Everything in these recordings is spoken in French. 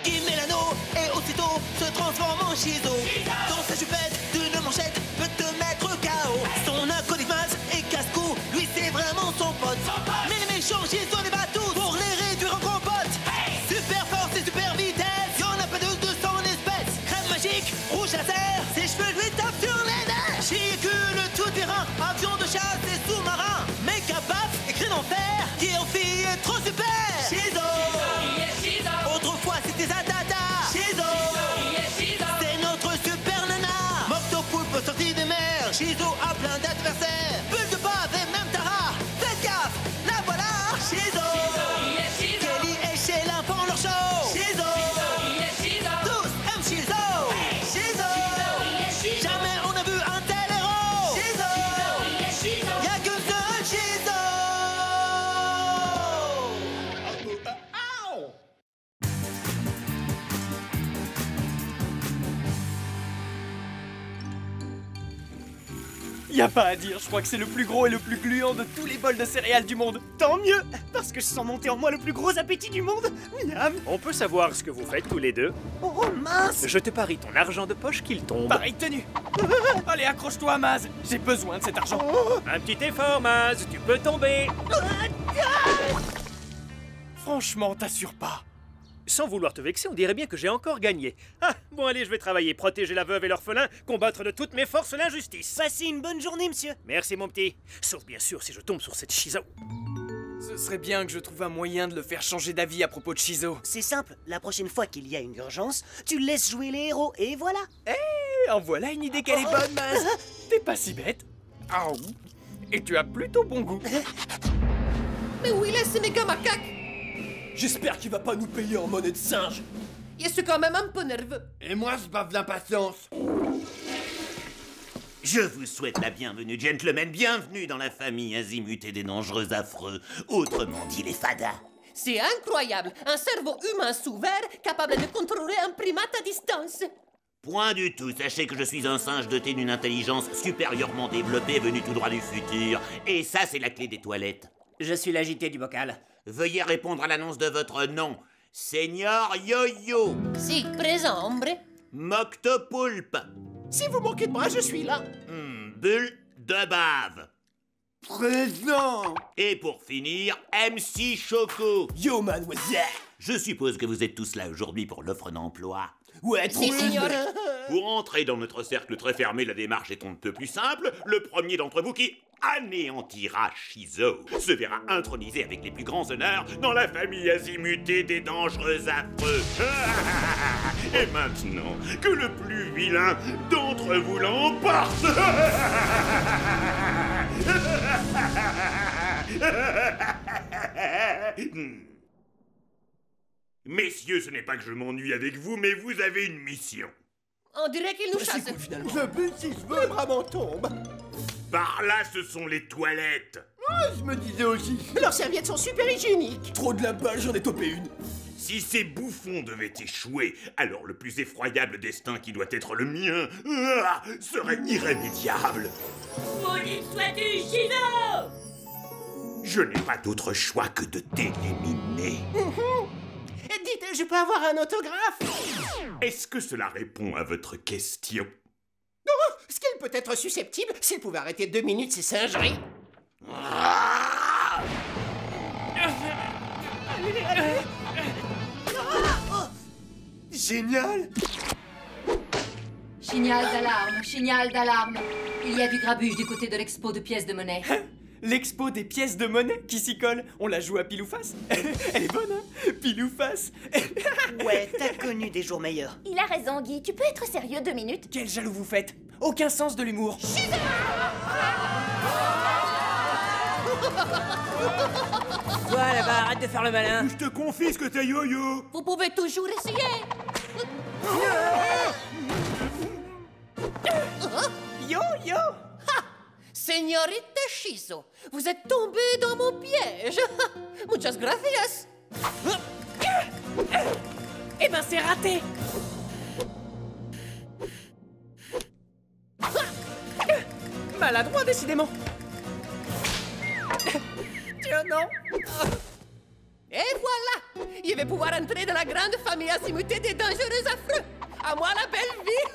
Il met l'anneau et aussitôt se transforme en Shizo. Dans sa jupette d'une manchette peut te mettre KO. Son acolyte et casse-cou, lui c'est vraiment son pote. Mais les méchants Shizo les bat tous pour les réduire en compote. Super force et super vitesse, y'en a pas de 200 espèces. Crème magique, rouge laser, ses cheveux lui tapent sur les nerfs. Chicule tout terrain, avion de chasse et sous-marin. Méga baf et crée d'enfer, qui en fille est trop super. Shizo. Autrefois c'était Zadada. Shizo. C'est notre super nana. Moctopoulpe sorti des mers. Shizo a plein d'adversaires. Bulle de bave et même Tara. Faites gaffe, la voilà. Shizo. Kelly et Sheila font leur show. Shizo. Tous aiment Shizo. Shizo. Jamais on a vu un tel héros. Shizo. Y'a qu'une seule Shizo. Y a pas à dire, je crois que c'est le plus gros et le plus gluant de tous les bols de céréales du monde. Tant mieux, parce que je sens monter en moi le plus gros appétit du monde. Miam. On peut savoir ce que vous faites tous les deux? Oh mince. Je te parie ton argent de poche qu'il tombe. Pareil tenue. Allez, accroche-toi, Maz. J'ai besoin de cet argent. Un petit effort, Maz, tu peux tomber. Franchement, t'assures pas. Sans vouloir te vexer, on dirait bien que j'ai encore gagné. Ah, bon allez, je vais travailler, protéger la veuve et l'orphelin, combattre de toutes mes forces l'injustice. Passez une bonne journée, monsieur. Merci mon petit. Sauf bien sûr si je tombe sur cette Shizo. Ce serait bien que je trouve un moyen de le faire changer d'avis à propos de Shizo. C'est simple, la prochaine fois qu'il y a une urgence, tu laisses jouer les héros, et voilà. Eh, en voilà une idée qu'elle est bonne, Maz. T'es pas si bête. Ah, et tu as plutôt bon goût. Mais où il est ce méga macaque? J'espère qu'il va pas nous payer en monnaie de singe. Il est quand même un peu nerveux. Et moi, je bave d'impatience. Je vous souhaite la bienvenue, gentlemen, bienvenue dans la famille azimutée des dangereux affreux, autrement dit les fadas. C'est incroyable, un cerveau humain sous verre capable de contrôler un primate à distance. Point du tout, sachez que je suis un singe doté d'une intelligence supérieurement développée venu tout droit du futur. Et ça, c'est la clé des toilettes. Je suis l'agité du bocal. Veuillez répondre à l'annonce de votre nom. Seigneur Yo-Yo. Si, présent, hombre. Moctopoulpe. Si vous manquez de bras, je suis là. Bulle de bave. Présent. Et pour finir, MC Choco. Yo, mademoiselle. Je suppose que vous êtes tous là aujourd'hui pour l'offre d'emploi. Ouais, Si, signor. Pour entrer dans notre cercle très fermé, la démarche est un peu plus simple. Le premier d'entre vous qui anéantira Shizo se verra intronisé avec les plus grands honneurs dans la famille azimutée des dangereux affreux. Et maintenant, que le plus vilain d'entre vous l'emporte. Messieurs, ce n'est pas que je m'ennuie avec vous, mais vous avez une mission. On dirait qu'il nous chasse. Finalement. Je bute si je veux, le bras m'en tombe. Par là, ce sont les toilettes. Je me disais aussi. Leurs serviettes sont super hygiéniques. Trop de la balle, j'en ai topé une. Si ces bouffons devaient échouer, alors le plus effroyable destin qui doit être le mien serait irrémédiable. Maudite sois-tu, Shizo! Je n'ai pas d'autre choix que de t'éliminer. Dites, je peux avoir un autographe? Est-ce que cela répond à votre question? Ce qu'il peut être susceptible s'il pouvait arrêter 2 minutes ces singeries. Génial. Signal d'alarme, signal d'alarme. Il y a du grabuge du côté de l'expo de pièces de monnaie. L'expo des pièces de monnaie qui s'y colle. On la joue à pile ou face. Elle est bonne, hein? Pile ou face. Ouais, t'as connu des jours meilleurs. Il a raison, Guy. Tu peux être sérieux 2 minutes? Quel jaloux vous faites. Aucun sens de l'humour. Toi là-bas, arrête de faire le malin. Je te confisque ta yo-yo. Vous pouvez toujours essayer. Yo, yo. Señorita Shizo, vous êtes tombé dans mon piège. Muchas gracias. Eh ben, c'est raté. Maladroit, décidément. Tiens, non. Et voilà, Je vais pouvoir entrer dans la grande famille azimutée des dangereux affreux. À moi la belle vie.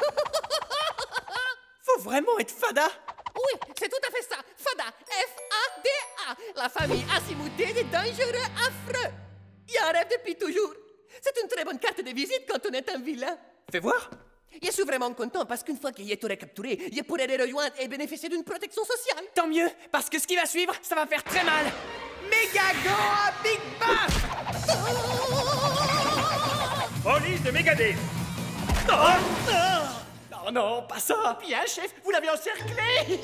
Faut vraiment être fada. Oui, c'est tout à fait ça. Fada, F-A-D-A. La famille azimutée des dangereux affreux. Il y a un rêve depuis toujours. C'est une très bonne carte de visite quand on est un vilain. Fais voir. Je suis vraiment content parce qu'une fois que je t'aurai capturé, je pourrai les rejoindre et bénéficier d'une protection sociale. Tant mieux, parce que ce qui va suivre, ça va faire très mal. Megagon à Big Bash. Police de Mégadé. Oh non, pas ça. Bien, chef, vous l'avez encerclé.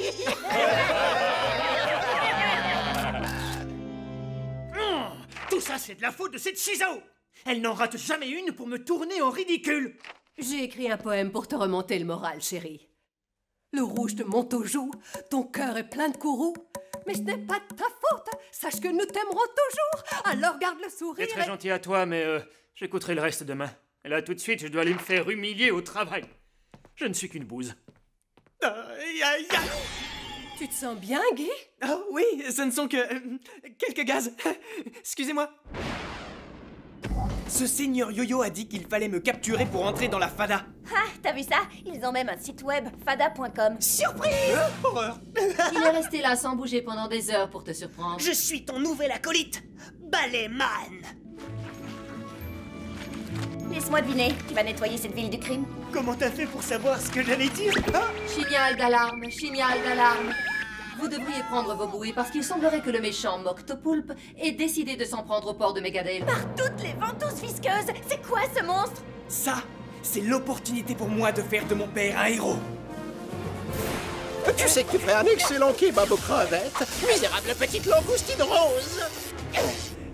Tout ça, c'est de la faute de cette Shizo. Elle n'en rate jamais une pour me tourner en ridicule. J'ai écrit un poème pour te remonter le moral, chérie. Le rouge te monte aux joues, ton cœur est plein de courroux. Mais ce n'est pas de ta faute, sache que nous t'aimerons toujours. Alors garde le sourire. C'est très gentil à toi, mais j'écouterai le reste demain. Et là, tout de suite, je dois aller me faire humilier au travail. Je ne suis qu'une bouse. Aïe, aïe, aïe. Tu te sens bien, Guy? Oh oui, ce ne sont que quelques gaz. Excusez-moi. Ce seigneur Yo-Yo a dit qu'il fallait me capturer pour entrer dans la fada. Ah, t'as vu ça? Ils ont même un site web, fada.com. Surprise! Horreur. Il est resté là sans bouger pendant des heures pour te surprendre. Je suis ton nouvel acolyte, Balayman. Laisse-moi deviner, tu vas nettoyer cette ville du crime? Comment t'as fait pour savoir ce que j'allais dire? Signal d'alarme, signal d'alarme. Vous devriez prendre vos bouées parce qu'il semblerait que le méchant Moctopoulpe ait décidé de s'en prendre au port de Megadale. Par toutes les ventouses visqueuses, c'est quoi ce monstre? Ça, c'est l'opportunité pour moi de faire de mon père un héros. Tu sais que tu ferais un excellent kebab aux crevettes. Misérable petite langoustine rose.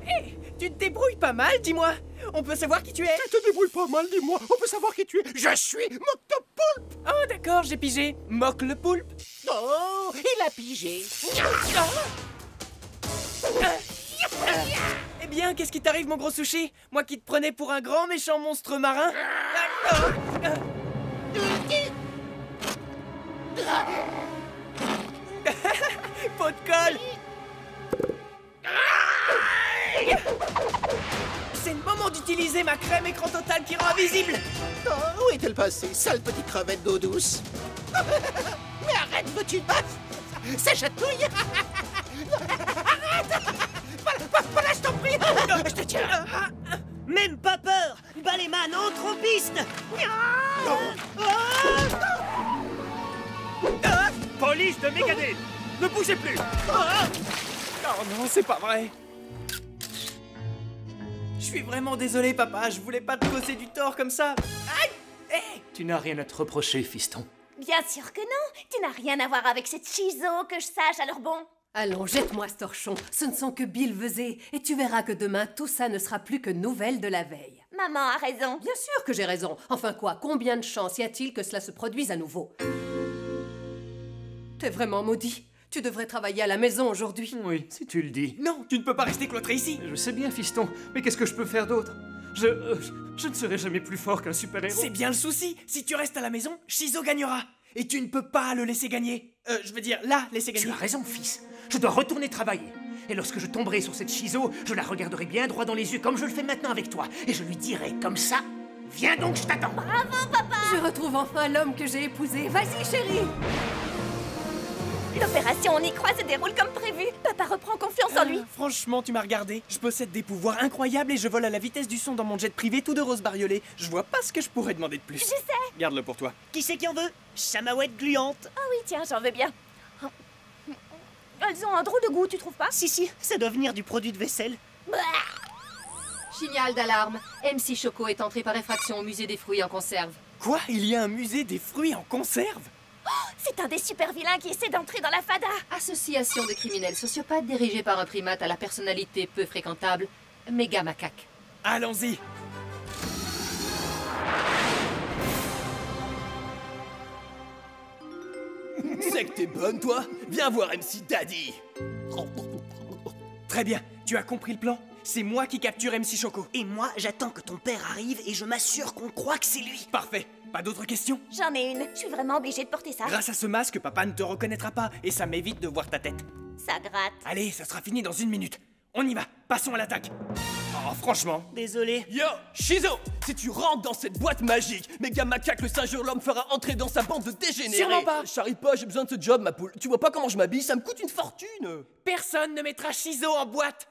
Hé, tu te débrouilles pas mal, dis-moi. On peut savoir qui tu es? Tu te débrouilles pas mal, dis-moi. On peut savoir qui tu es. Je suis Moctopoulpe. Oh d'accord, j'ai pigé. Moque le poulpe. Oh, il a pigé. Eh bien, qu'est-ce qui t'arrive, mon gros sushi? Moi qui te prenais pour un grand méchant monstre marin. Pot de colle. C'est le moment d'utiliser ma crème écran total qui rend invisible. Oh, où est-elle passée, sale petite crevette d'eau douce? Mais arrête, veux-tu te battre? Ça chatouille. Arrête. Voilà, je t'en prie. Je te tiens. Même pas peur, Balayman entre en piste. Police de Mégadé. Ne bougez plus. Oh non, c'est pas vrai. Je suis vraiment désolé, papa. Je voulais pas te causer du tort comme ça. Aïe! Hey! Tu n'as rien à te reprocher, fiston. Bien sûr que non, tu n'as rien à voir avec cette Shizo, que je sache, alors bon. Allons, jette-moi ce torchon. Ce ne sont que billevesées. Et tu verras que demain, tout ça ne sera plus que nouvelles de la veille. Maman a raison. Bien sûr que j'ai raison. Enfin quoi, combien de chances y a-t-il que cela se produise à nouveau? T'es vraiment maudit. Tu devrais travailler à la maison aujourd'hui. Oui, si tu le dis. Non, tu ne peux pas rester cloîtré ici. Je sais bien, fiston, mais qu'est-ce que je peux faire d'autre? Je ne serai jamais plus fort qu'un super-héros. C'est bien le souci. Si tu restes à la maison, Shizo gagnera. Et tu ne peux pas le laisser gagner. Je veux dire, la laisser gagner. Tu as raison, fils. Je dois retourner travailler. Et lorsque je tomberai sur cette Shizo, je la regarderai bien droit dans les yeux comme je le fais maintenant avec toi. Et je lui dirai comme ça, viens donc, je t'attends. Bravo, papa! Je retrouve enfin l'homme que j'ai épousé. Vas-y, chérie. L'opération On y croit se déroule comme prévu. Papa reprend confiance en lui. Franchement, tu m'as regardé. Je possède des pouvoirs incroyables et je vole à la vitesse du son dans mon jet privé tout de rose bariolé. Je vois pas ce que je pourrais demander de plus. Je sais. Garde-le pour toi. Qui c'est qui en veut? Chamawette gluante. Ah oui, tiens, j'en veux bien. Elles ont un drôle de goût, tu trouves pas? Si, ça doit venir du produit de vaisselle. Signal d'alarme. MC Choco est entré par effraction au musée des fruits en conserve. Quoi? Il y a un musée des fruits en conserve? C'est un des super vilains qui essaie d'entrer dans la fada. Association de criminels sociopathes dirigée par un primate à la personnalité peu fréquentable, Méga Macaque. Allons-y. C'est que t'es bonne, toi? Viens voir MC Daddy. Très bien. Tu as compris le plan? C'est moi qui capture MC Choco. Et moi, j'attends que ton père arrive et je m'assure qu'on croit que c'est lui. Parfait. Pas d'autres questions? J'en ai une. Je suis vraiment obligée de porter ça. Grâce à ce masque, papa ne te reconnaîtra pas et ça m'évite de voir ta tête. Ça gratte. Allez, ça sera fini dans 1 minute. On y va. Passons à l'attaque. Oh, franchement. Désolé. Yo, Shizo, si tu rentres dans cette boîte magique, Méga Macaque le singe hurlant me fera entrer dans sa bande de dégénérés. Sûrement pas. Charrie pas, j'ai besoin de ce job, ma poule. Tu vois pas comment je m'habille, ça me coûte une fortune. Personne ne mettra Shizo en boîte.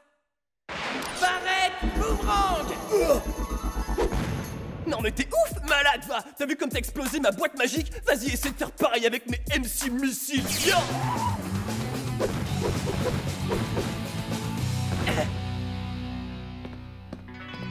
Barrette boomerang. Non mais t'es ouf, malade, va. T'as vu comme t'as explosé ma boîte magique? Vas-y, essaie de faire pareil avec mes MC missiles, viens.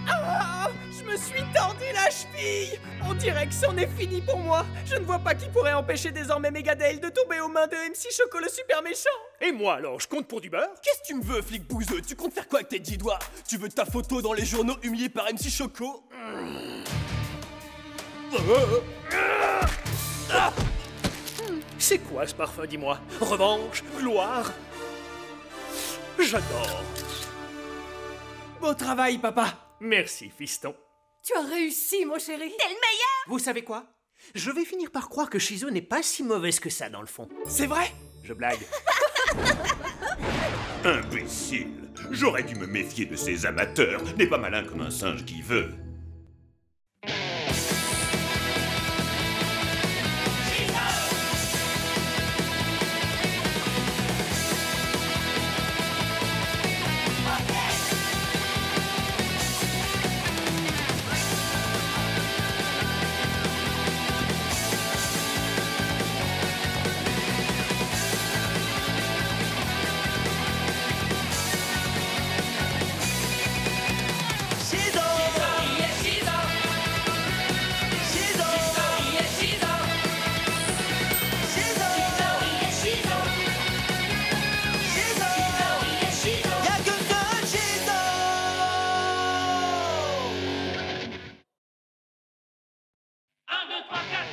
Ah, je me suis tordu la cheville. On dirait que c'en est fini pour moi. Je ne vois pas qui pourrait empêcher désormais Megadale de tomber aux mains de MC Choco le super méchant. Et moi alors, je compte pour du beurre? Qu'est-ce que tu me veux, flic bouseux? Tu comptes faire quoi avec tes 10 doigts? Tu veux ta photo dans les journaux humilié par MC Choco? C'est quoi ce parfum, dis-moi? Revanche? Gloire? J'adore. Beau travail, papa. Merci, fiston. Tu as réussi, mon chéri. T'es le meilleur. Vous savez quoi? Je vais finir par croire que Shizo n'est pas si mauvaise que ça dans le fond. C'est vrai? Je blague. Imbécile! J'aurais dû me méfier de ces amateurs. N'est pas malin comme un singe qui veut.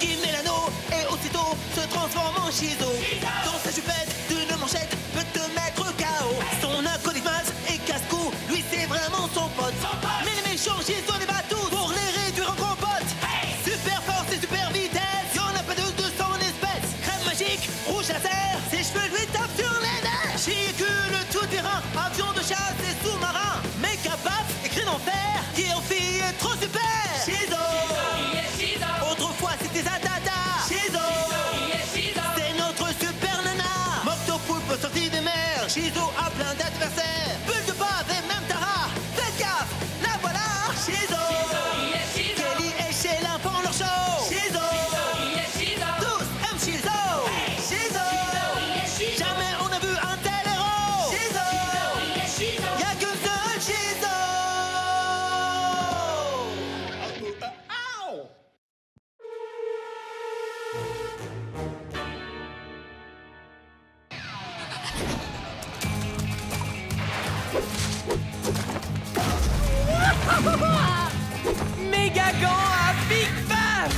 Il met l'anneau et aussitôt se transforme en Shizo. Dans sa jupette d'une manchette peut te mettre KO. Son acolyte Max et casse-cou, lui c'est vraiment son pote. Mais les méchants Shizo les bat tous pour les réduire en compote. Super force et super vitesse, y'en a pas de 200 espèces. Crème magique, rouge laser, ses cheveux lui tapent sur les nerfs. Véhicule tout terrain, avion de chasse et sous-marin. Méga paf, écrit en fer, qui en fille est trop super. Shizo. Autrefois c'était Zatata. Shizo. C'est notre super nana. Moctopoulpe sorti des mers. Shizo a plein d'adversaires. Bulle de bave et même Tara. Faites gaffe, la voilà. Shizo. Kelly et Sheila font leur show. Shizo. Tous aiment Shizo. Shizo. Jamais on a vu un tel héros. Shizo. Y'a que seul Shizo. Méga gant à Big Bang.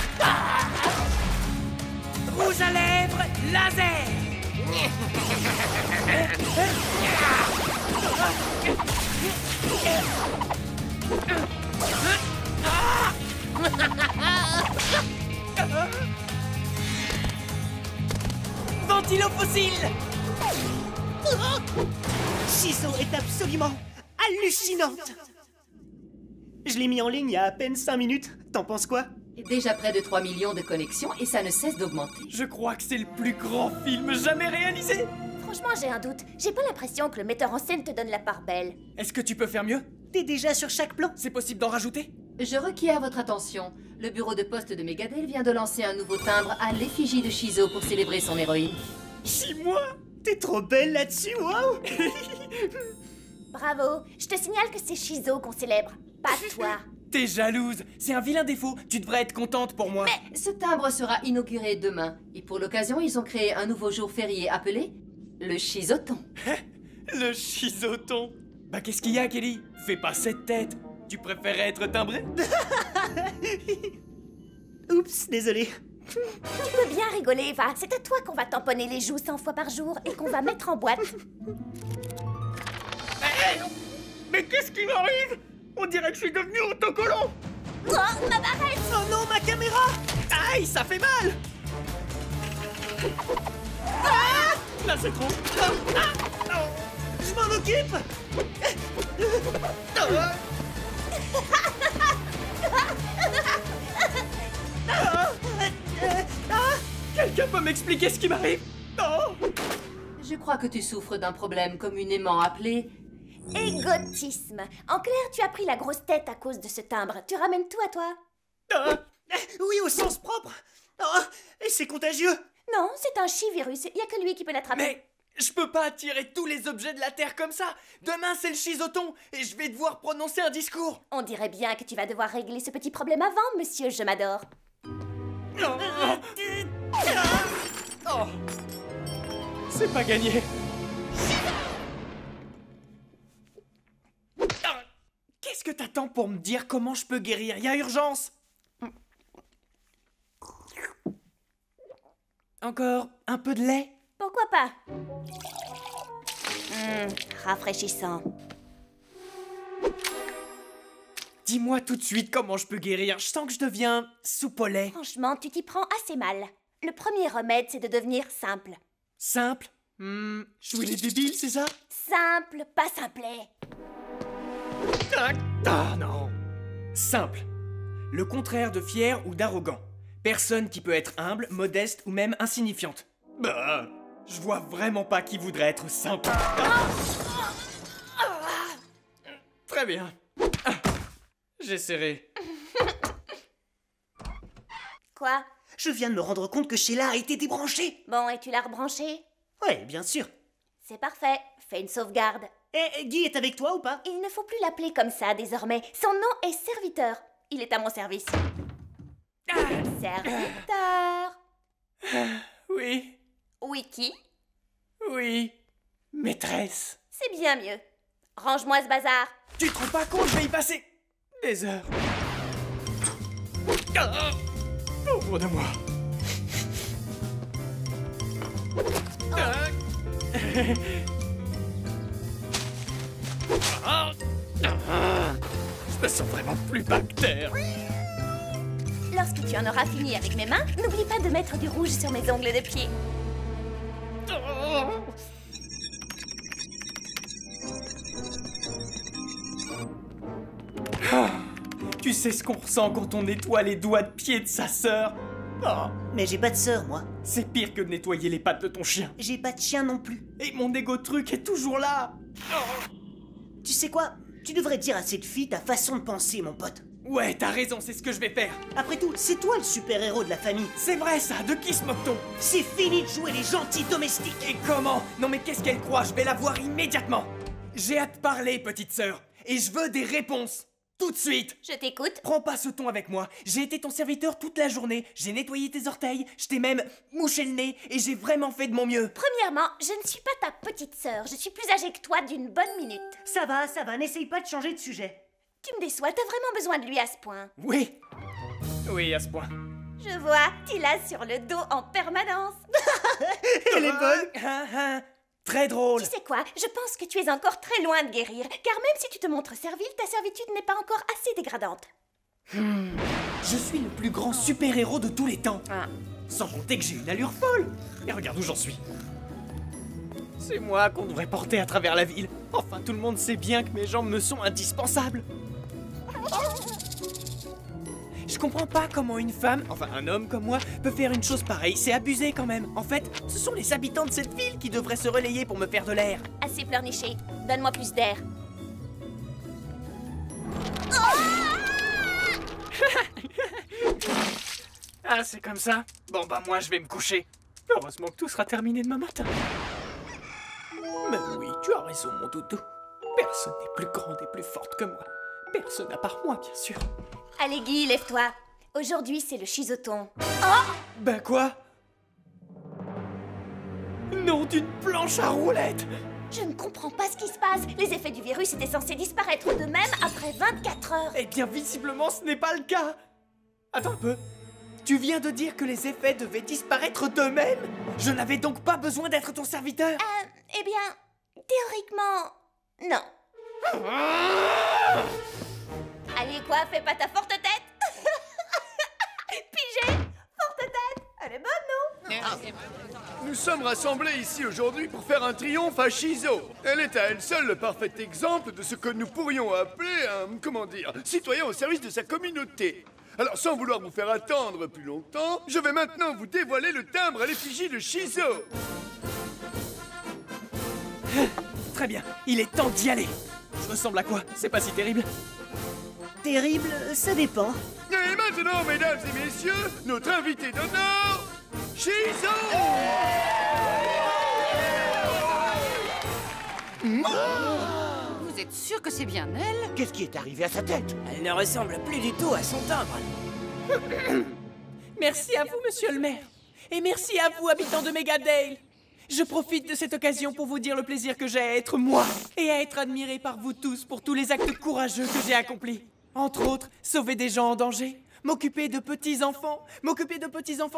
Rouge à lèvres, laser. Ventilo fossile. Shizo est absolument hallucinante. Je l'ai mis en ligne il y a à peine 5 minutes. T'en penses quoi? Déjà près de 3 millions de connexions et ça ne cesse d'augmenter. Je crois que c'est le plus grand film jamais réalisé. Franchement, j'ai un doute. J'ai pas l'impression que le metteur en scène te donne la part belle. Est-ce que tu peux faire mieux? T'es déjà sur chaque plan. C'est possible d'en rajouter? Je requiers votre attention. Le bureau de poste de Megadale vient de lancer un nouveau timbre à l'effigie de Shizo pour célébrer son héroïne. 6 mois? T'es trop belle là-dessus, waouh. Bravo. Je te signale que c'est Shizo qu'on célèbre, pas toi. T'es jalouse. C'est un vilain défaut. Tu devrais être contente pour moi. Mais Ce timbre sera inauguré demain. Et pour l'occasion, ils ont créé un nouveau jour férié appelé le Shizoton. Le Shizoton. Bah qu'est-ce qu'il y a, Kelly? Fais pas cette tête. Tu préférais être timbré? Oups, désolé. tu peux bien rigoler, Eva. C'est à toi qu'on va tamponner les joues 100 fois par jour et qu'on va mettre en boîte. Mais qu'est-ce qui m'arrive? On dirait que je suis devenu autocollant. Oh, ma barrette! Oh non, ma caméra. Aïe, ça fait mal. Ah, là c'est trop. Je m'en occupe. Quelqu'un peut m'expliquer ce qui m'arrive? Oh! Je crois que tu souffres d'un problème communément appelé... Égotisme. En clair, tu as pris la grosse tête à cause de ce timbre. Tu ramènes tout à toi? Oui, au sens propre. Oh, et c'est contagieux. Non, c'est un chi-virus. Il n'y a que lui qui peut l'attraper. Mais je peux pas attirer tous les objets de la Terre comme ça. Demain, c'est le chisoton et je vais devoir prononcer un discours. On dirait bien que tu vas devoir régler ce petit problème avant, monsieur Je m'adore. Oh. C'est pas gagné. Qu'est-ce que t'attends pour me dire comment je peux guérir? Y a urgence. Encore un peu de lait? Pourquoi pas? Rafraîchissant. Dis-moi tout de suite comment je peux guérir. Je sens que je deviens soupe au lait. Franchement, tu t'y prends assez mal. Le premier remède, c'est de devenir simple. Simple? Jouer les débiles, c'est ça? Simple, pas simplet. Ah non. Simple. Le contraire de fier ou d'arrogant. Personne qui peut être humble, modeste ou même insignifiante. Bah, je vois vraiment pas qui voudrait être simple. Très bien. J'essaierai. Quoi? Je viens de me rendre compte que Sheila a été débranchée. Bon, et tu l'as rebranché? Ouais, bien sûr. C'est parfait. Fais une sauvegarde. Et Guy est avec toi ou pas? Il ne faut plus l'appeler comme ça désormais. Son nom est serviteur. Il est à mon service. Serviteur. Oui. Wiki. Oui. Maîtresse. C'est bien mieux. Range-moi ce bazar. Tu te rends pas compte, je vais y passer des heures. Pauvre de moi. Je me sens vraiment plus bactère. Lorsque tu en auras fini avec mes mains, n'oublie pas de mettre du rouge sur mes ongles de pied. Tu sais ce qu'on ressent quand on nettoie les doigts de pied de sa sœur? Oh, Mais j'ai pas de sœur, moi. c'est pire que de nettoyer les pattes de ton chien. J'ai pas de chien non plus. Et mon égo truc est toujours là. Tu sais quoi? Tu devrais dire à cette fille ta façon de penser, mon pote. Ouais, t'as raison, c'est ce que je vais faire. Après tout, c'est toi le super-héros de la famille. C'est vrai ça, de qui se moque-t-on? C'est fini de jouer les gentils domestiques. Et comment? Non mais qu'est-ce qu'elle croit? Je vais la voir immédiatement. J'ai hâte de parler, petite sœur. Et je veux des réponses. Tout de suite. Je t'écoute. Prends pas ce ton avec moi. J'ai été ton serviteur toute la journée. J'ai nettoyé tes orteils. Je t'ai même mouché le nez. Et j'ai vraiment fait de mon mieux. Premièrement, je ne suis pas ta petite sœur. Je suis plus âgée que toi d'une bonne minute. Ça va, n'essaye pas de changer de sujet. Tu me déçois, t'as vraiment besoin de lui à ce point. Oui. Oui, à ce point. Je vois, tu l'as sur le dos en permanence. Elle est bonne. Très drôle. Tu sais quoi? Je pense que tu es encore très loin de guérir, car même si tu te montres servile, ta servitude n'est pas encore assez dégradante. Je suis le plus grand super-héros de tous les temps. Sans compter que j'ai une allure folle. Et regarde où j'en suis. C'est moi qu'on devrait porter à travers la ville. Enfin, tout le monde sait bien que mes jambes me sont indispensables. Je comprends pas comment une femme, enfin un homme comme moi, peut faire une chose pareille. C'est abusé quand même. En fait, ce sont les habitants de cette ville qui devraient se relayer pour me faire de l'air. Assez pleurniché, donne-moi plus d'air. Ah, c'est comme ça? Bon bah moi je vais me coucher. Heureusement que tout sera terminé demain matin. Mais oui, tu as raison mon doudou. Personne n'est plus grande et plus forte que moi. Personne à part moi, bien sûr. Allez Guy, lève-toi. Aujourd'hui, c'est le chisoton. Ben quoi? Nom d'une planche à roulettes! Je ne comprends pas ce qui se passe. Les effets du virus étaient censés disparaître d'eux-mêmes après 24 heures. Eh bien, visiblement, ce n'est pas le cas. Attends un peu. Tu viens de dire que les effets devaient disparaître d'eux-mêmes? Je n'avais donc pas besoin d'être ton serviteur? Eh bien, théoriquement, non. Allez quoi, fais pas ta forte tête. Pigé, forte tête. Elle est bonne, non? Nous sommes rassemblés ici aujourd'hui pour faire un triomphe à Shizo. Elle est à elle seule le parfait exemple de ce que nous pourrions appeler un, comment dire, citoyen au service de sa communauté. Alors, sans vouloir vous faire attendre plus longtemps, je vais maintenant vous dévoiler le timbre à l'effigie de Shizo. Très bien, il est temps d'y aller. Je ressemble à quoi? C'est pas si terrible. Terrible, ça dépend. Et maintenant, mesdames et messieurs, notre invité d'honneur, Shizo! Vous êtes sûr que c'est bien elle? Qu'est-ce qui est arrivé à sa tête? Elle ne ressemble plus du tout à son timbre. Merci à vous, monsieur le maire. Et merci à vous, habitants de Megadale. Je profite de cette occasion pour vous dire le plaisir que j'ai à être moi et à être admiré par vous tous pour tous les actes courageux que j'ai accomplis. Entre autres, sauver des gens en danger, m'occuper de petits-enfants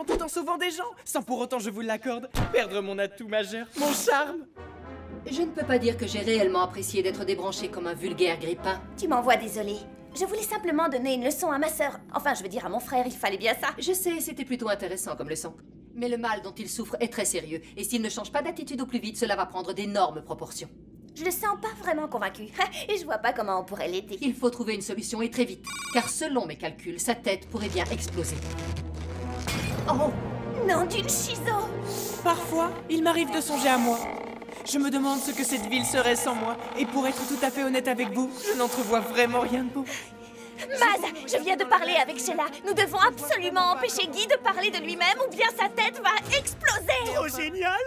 tout en sauvant des gens, sans pour autant, je vous l'accorde, perdre mon atout majeur, mon charme. Je ne peux pas dire que j'ai réellement apprécié d'être débranché comme un vulgaire grippin. Tu m'envoies désolée. Je voulais simplement donner une leçon à ma sœur. Enfin, je veux dire à mon frère, il fallait bien ça. Je sais, c'était plutôt intéressant comme leçon. Mais le mal dont il souffre est très sérieux, et s'il ne change pas d'attitude au plus vite, cela va prendre d'énormes proportions. Je le sens pas vraiment convaincu. Et je vois pas comment on pourrait l'aider. Il faut trouver une solution et très vite, car selon mes calculs, sa tête pourrait bien exploser. Oh, non d'une Shizo. Parfois, il m'arrive de songer à moi. Je me demande ce que cette ville serait sans moi, et pour être tout à fait honnête avec vous, je n'entrevois vraiment rien de beau. Maz, je viens de parler avec Sheila. Nous devons absolument empêcher Guy de parler de lui-même ou bien sa tête va exploser. Oh, génial.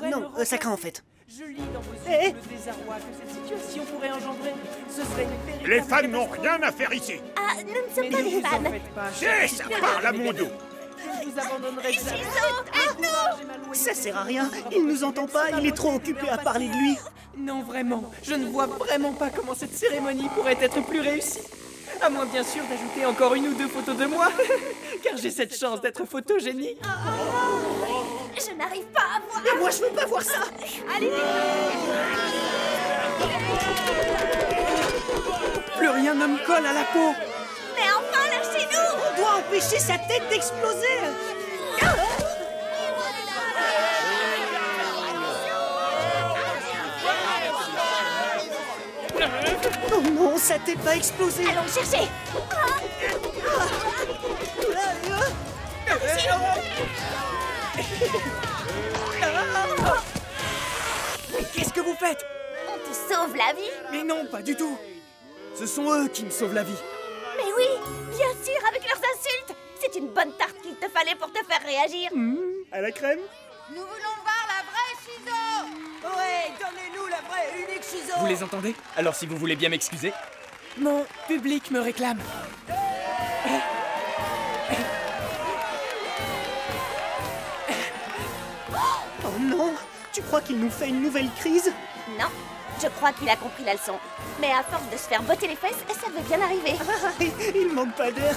Non, ça craint en fait. Je lis dans vos yeux le désarroi que cette situation pourrait engendrer. Ce serait une véritable... Les fans n'ont rien à faire ici. Ah, nous ne sommes pas des fans. Si, ça parle à mon dos. Je ne vous abandonnerai jamais. Shizo, ça sert à rien. Il nous entend pas, il est trop occupé à parler de lui. Non, vraiment. Je ne vois vraiment pas comment cette cérémonie pourrait être plus réussie. À moins bien sûr d'ajouter encore une ou deux photos de moi. Car j'ai cette chance d'être photogénique. Je n'arrive pas à voir. Et moi, je veux pas voir ça. Allez, Plus rien ne me colle à la peau. mais enfin, lâchez-nous. On doit empêcher sa tête d'exploser. Oh non, sa tête va exploser. Allons le chercher. Mais qu'est-ce que vous faites? On te sauve la vie. Mais non, pas du tout. Ce sont eux qui me sauvent la vie. Mais oui, bien sûr, avec leurs insultes. C'est une bonne tarte qu'il te fallait pour te faire réagir. À la crème. Nous voulons voir la vraie Shizo! Ouais, donnez-nous la vraie et unique Shizo. Vous les entendez? Alors si vous voulez bien m'excuser. Mon public me réclame. Oh non, tu crois qu'il nous fait une nouvelle crise? Non, je crois qu'il a compris la leçon. Mais à force de se faire botter les fesses, ça devait bien arriver. Il manque pas d'air.